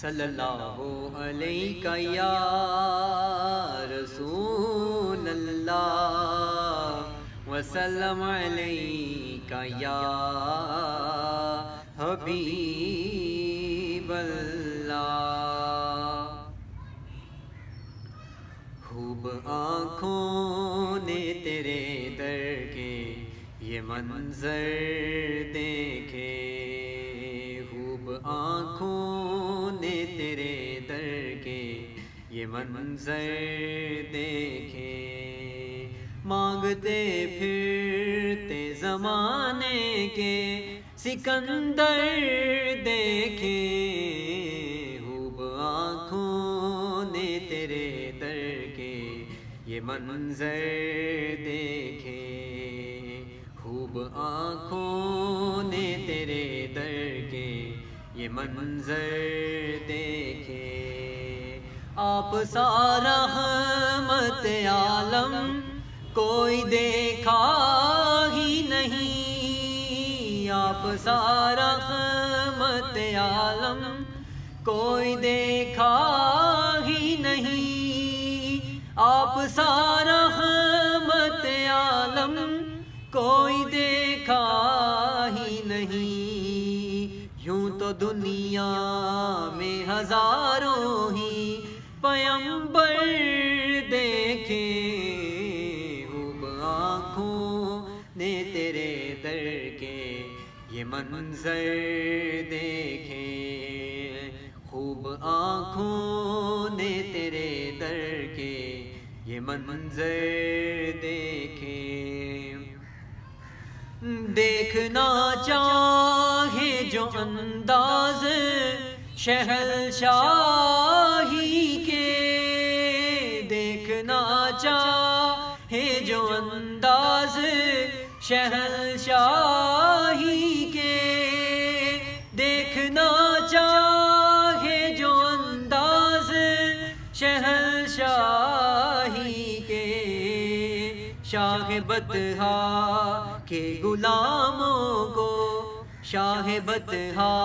صلی اللہ علیہ یا رسول اللہ وسلم علیہ یا حبیب اللہ۔ خوب آنکھوں نے تیرے در کے یہ منظر دیکھے، خوب آنکھوں نے تیرے در کے یہ منظر دیکھے، مانگتے پھرتے زمانے کے سکندر دیکھے، خوب آنکھوں نے تیرے در کے یہ منظر دیکھے، خوب آنکھوں نے تیرے در کے یہ منظر دیکھے۔ آپ سا رحمت عالم کوئی دیکھا ہی نہیں، آپ سا رحمت عالم کوئی دیکھا ہی نہیں، آپ سا رحمت عالم کوئی دیکھا ہی نہیں۔ یوں تو دنیا میں ہزاروں ہی پیغمبر دیکھے، خوب آنکھوں نے تیرے در کے یہ منظر دیکھے، خوب آنکھوں نے تیرے در کے یہ منظر دیکھے۔ دیکھنا چاہے جو انداز شہنشاہی کے، دیکھنا چاہے جو انداز شہنشاہی کے، دیکھنا چاہے جو انداز شہنشاہی کے، شاہ بطحا کے غلاموں کو، شاہ بطحا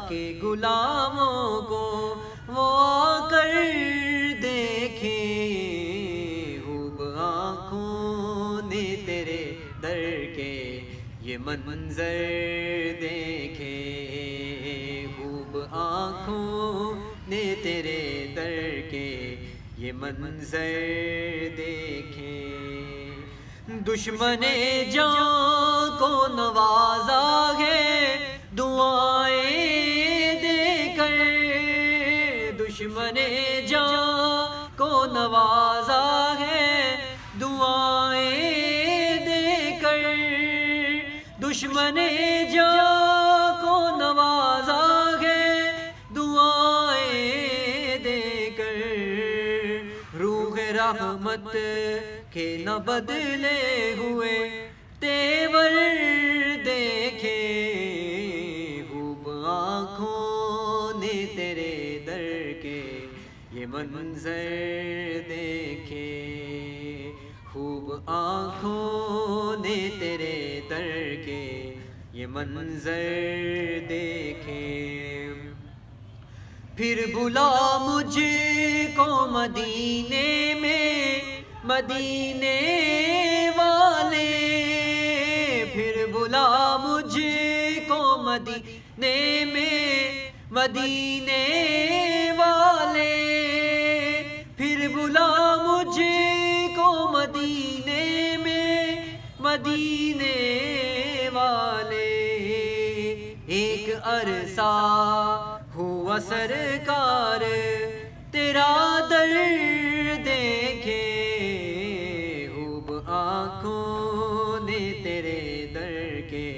کے غلاموں کو وہ آ کر دیکھے، خوب آنکھوں نے تیرے در کے یہ منظر دیکھے، خوب آنکھوں نے تیرے در کے یہ منظر دیکھے۔ دشمن جان کو نوازا ہے دعائیں دے کر، دشمن جان کو نوازا ہے دعائیں دے کر، دشمن جان کو نوازا ہے دعائیں دے کر، روح رحمت کے نہ بدلے ہوئے تیور دیکھے، خوب آنکھوں نے تیرے در کے یہ منظر دیکھے، خوب آنکھوں نے تیرے در کے یہ منظر دیکھے۔ پھر بلا مجھ کو مدینے میں مدینے والے، پھر بلا مجھ کو مدینے میں مدینے والے، پھر بلا مجھ کو مدینے میں مدینے والے، ایک عرصہ ہوا سرکار تیرا در دیکھے، خوب آنکھوں نے تیرے در کے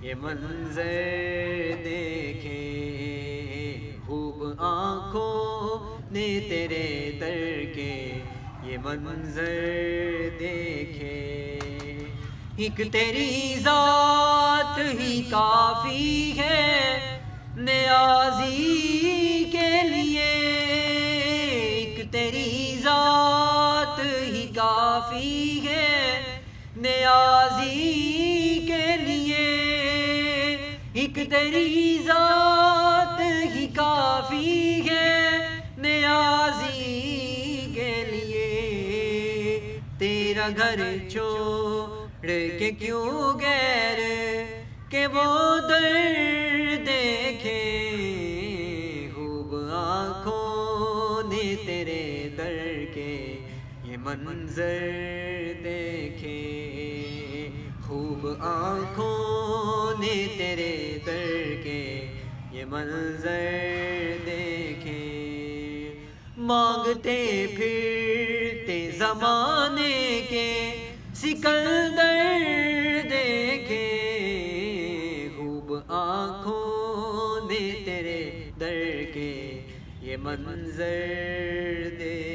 یہ منظر دیکھے، خوب آنکھوں نے تیرے در کے یہ منظر دیکھے۔ ایک تیری ذات ہی کافی ہے نیازی کے لیے، ایک تیری ذات ہی کافی ہے نیازی کے لیے، ایک تیری ذات ہی کافی ہے نیازی کے لیے، تیرا گھر چھوڑ کے کیوں غیر کہ وہ در دیکھے، خوب آنکھوں نے تیرے در کے یہ منظر دیکھے، خوب آنکھوں نے تیرے در کے یہ منظر دیکھے، مانگتے پھرتے زمانے کے سکندر دیکھے، خوب آنکھوں نے تیرے در کے یہ منظر دیکھے۔